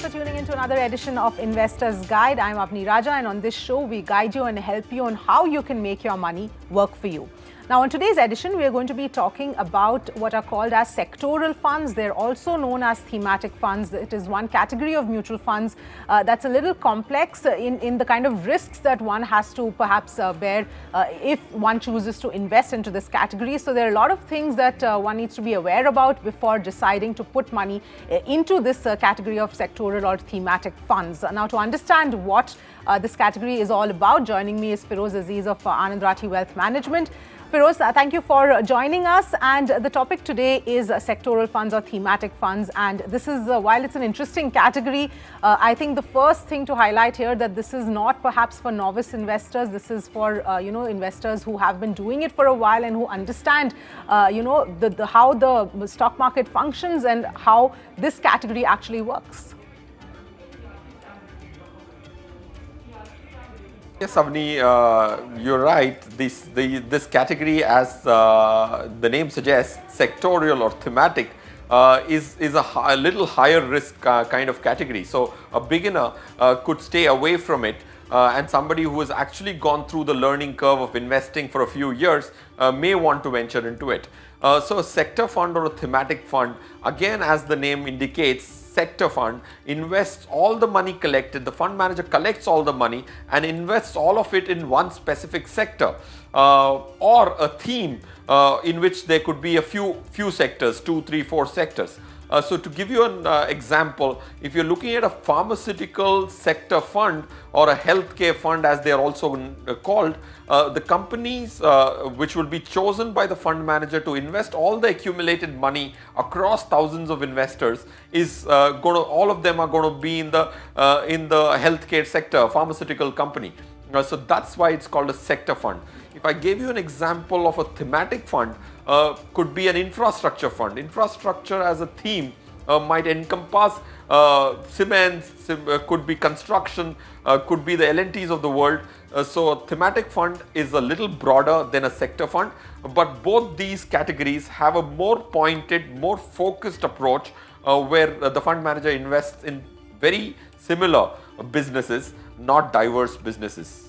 for tuning in to another edition of Investor's Guide. I'm Avni Raja, and on this show, we guide you and help you on how you can make your money work for you. Now, on today's edition, we are going to be talking about what are called as sectoral funds. They're also known as thematic funds. It is one category of mutual funds that's a little complex in the kind of risks that one has to perhaps bear if one chooses to invest into this category. So there are a lot of things that one needs to be aware about before deciding to put money into this category of sectoral or thematic funds. Now, to understand what this category is all about, joining me is Feroze Azeez of Anand Rathi Wealth Management. Feroze, thank you for joining us, and the topic today is sectoral funds or thematic funds, and this is, while it's an interesting category, I think the first thing to highlight here that this is not perhaps for novice investors. This is for investors who have been doing it for a while and who understand how the stock market functions and how this category actually works. Yes, Avni, you're right. This category, as the name suggests, sectorial or thematic, is a little higher risk kind of category. So a beginner could stay away from it, and somebody who has actually gone through the learning curve of investing for a few years may want to venture into it. So a sector fund or a thematic fund, again, as the name indicates, sector fund invests all the money collected. The fund manager collects all the money and invests all of it in one specific sector or a theme in which there could be a few sectors, 2, 3, 4 sectors. So to give you an example, if you're looking at a pharmaceutical sector fund or a healthcare fund, as they are also called, the companies which will be chosen by the fund manager to invest all the accumulated money across thousands of investors is all of them are going to be in the healthcare sector, pharmaceutical company. So that's why it's called a sector fund. If I gave you an example of a thematic fund, could be an infrastructure fund. Infrastructure as a theme might encompass cement, could be construction, could be the L&Ts of the world. So a thematic fund is a little broader than a sector fund, but both these categories have a more pointed, more focused approach where the fund manager invests in very similar businesses, not diverse businesses.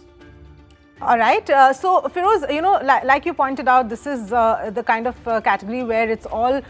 All right. So, Feroze, like you pointed out, this is the kind of category where it's all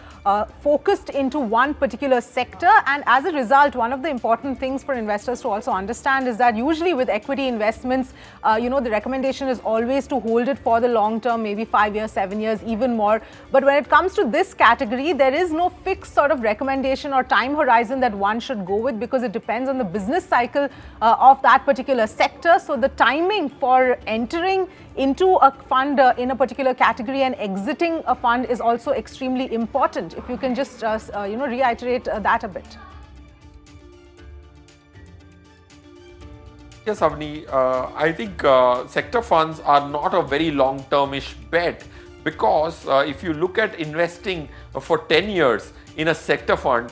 focused into one particular sector. And as a result, one of the important things for investors to also understand is that usually with equity investments, the recommendation is always to hold it for the long term, maybe 5 years, 7 years, even more. But when it comes to this category, there is no fixed sort of recommendation or time horizon that one should go with, because it depends on the business cycle of that particular sector. So the timing for entering into a fund in a particular category and exiting a fund is also extremely important. If you can just reiterate that a bit. Yes, Avni, I think sector funds are not a very long-termish bet, because if you look at investing for 10 years in a sector fund,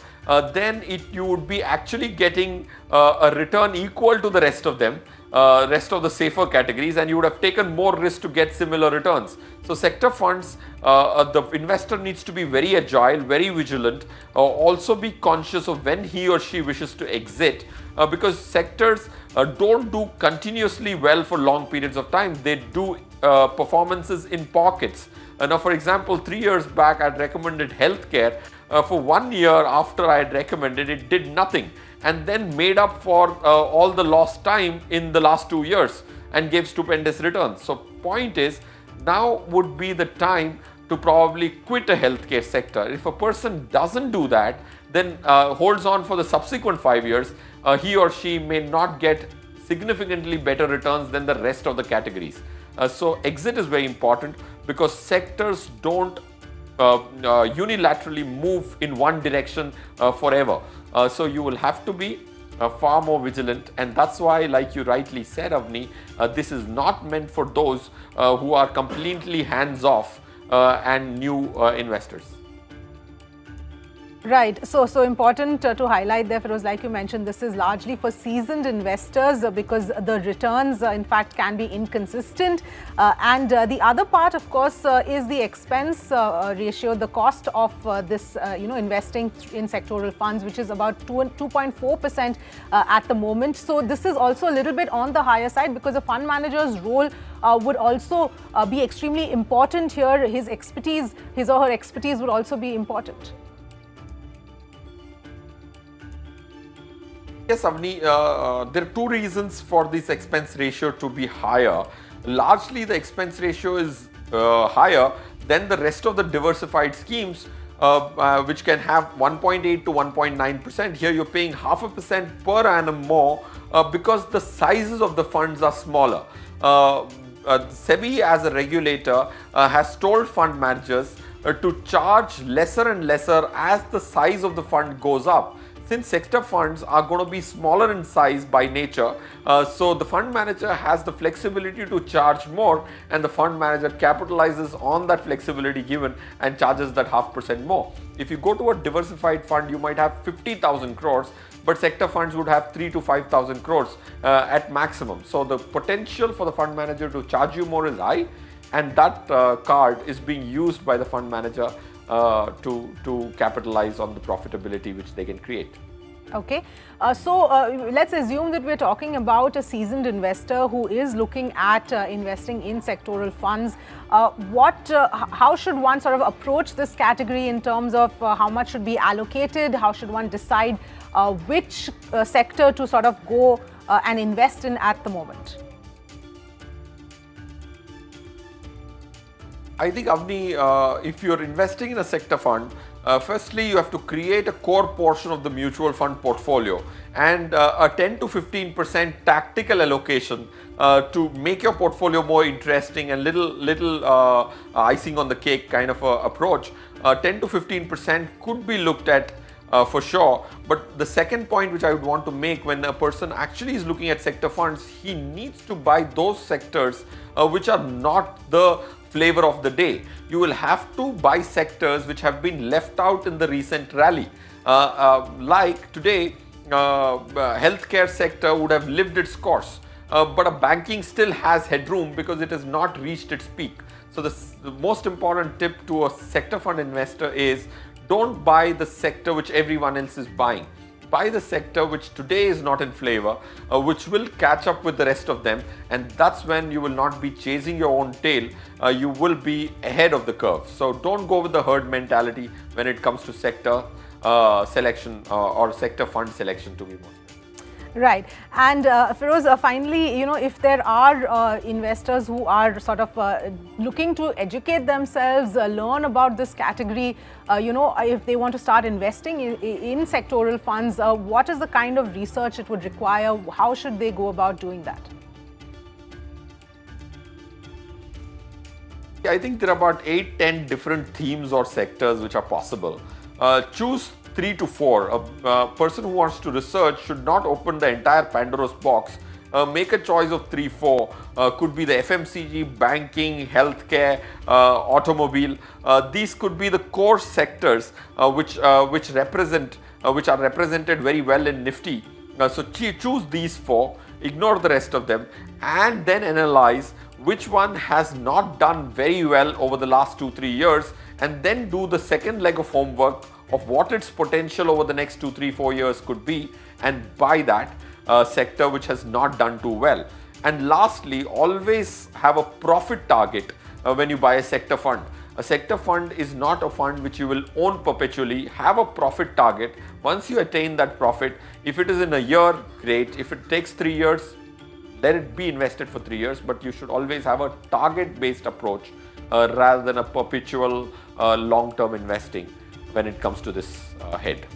then you would be actually getting a return equal to the rest of them, rest of the safer categories, and you would have taken more risk to get similar returns. So sector funds, the investor needs to be very agile, very vigilant, also be conscious of when he or she wishes to exit, because sectors don't do continuously well for long periods of time. They do performances in pockets. Now, for example, 3 years back, I'd recommended healthcare. For 1 year after I had recommended, it did nothing, and then made up for all the lost time in the last 2 years and gave stupendous returns. So point is, now would be the time to probably quit a healthcare sector. If a person doesn't do that, then holds on for the subsequent 5 years, he or she may not get significantly better returns than the rest of the categories. So exit is very important, because sectors don't unilaterally move in one direction forever. So you will have to be far more vigilant, and that's why, like you rightly said, Avni, this is not meant for those who are completely hands-off and new investors. Right. So important to highlight there, Feroze, like you mentioned, this is largely for seasoned investors because the returns, in fact, can be inconsistent. And the other part, of course, is the expense ratio, the cost of this, investing in sectoral funds, which is about 2.4% at the moment. So this is also a little bit on the higher side because a fund manager's role would also be extremely important here. His or her expertise would also be important. Yes, Avni, there are two reasons for this expense ratio to be higher. Largely, the expense ratio is higher than the rest of the diversified schemes, which can have 1.8 to 1.9%. Here, you're paying 0.5% per annum more because the sizes of the funds are smaller. SEBI, as a regulator, has told fund managers to charge lesser and lesser as the size of the fund goes up. Since sector funds are going to be smaller in size by nature, so the fund manager has the flexibility to charge more, and the fund manager capitalizes on that flexibility given and charges that 0.5% more. If you go to a diversified fund, you might have 50,000 crores, but sector funds would have 3 to 5,000 crores at maximum. So the potential for the fund manager to charge you more is high, and that card is being used by the fund manager to capitalize on the profitability which they can create. Okay, so let's assume that we're talking about a seasoned investor who is looking at investing in sectoral funds. How should one sort of approach this category in terms of how much should be allocated? How should one decide which sector to sort of go and invest in at the moment? I think, Avni, if you're investing in a sector fund, firstly, you have to create a core portion of the mutual fund portfolio and a 10 to 15% tactical allocation to make your portfolio more interesting and little icing on the cake kind of approach. 10 to 15% could be looked at for sure. But the second point which I would want to make, when a person actually is looking at sector funds, he needs to buy those sectors which are not the flavor of the day. You will have to buy sectors which have been left out in the recent rally. Like today, healthcare sector would have lived its course, but a banking still has headroom because it has not reached its peak. So the most important tip to a sector fund investor is don't buy the sector which everyone else is buying. Buy the sector which today is not in flavor, which will catch up with the rest of them, and that's when you will not be chasing your own tail. You will be ahead of the curve. So don't go with the herd mentality when it comes to sector selection or sector fund selection, to be more. Right. And Feroze, finally, if there are investors who are sort of looking to educate themselves, learn about this category, if they want to start investing in sectoral funds, what is the kind of research it would require? How should they go about doing that? I think there are about 8-10 different themes or sectors which are possible. Choose 3 to 4. A person who wants to research should not open the entire Pandora's box. Make a choice of 3-4. Could be the FMCG, banking, healthcare, automobile. These could be the core sectors which are represented very well in Nifty. So choose these 4, ignore the rest of them, and then analyze which one has not done very well over the last 2-3 years, and then do the second leg of homework of what its potential over the next 2-3-4 years could be, and buy that sector which has not done too well. And lastly, always have a profit target when you buy a sector fund. A sector fund is not a fund which you will own perpetually. Have a profit target. Once you attain that profit, if it is in a year, great. If it takes 3 years, let it be invested for 3 years, but you should always have a target-based approach rather than a perpetual long-term investing when it comes to this head.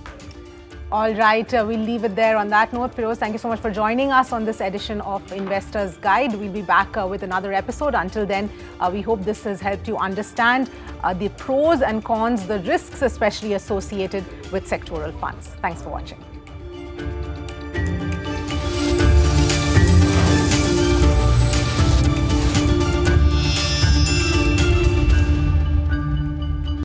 All right, we'll leave it there on that note. Feroze, thank you so much for joining us on this edition of Investor's Guide. We'll be back with another episode. Until then, we hope this has helped you understand the pros and cons, the risks especially associated with sectoral funds. Thanks for watching.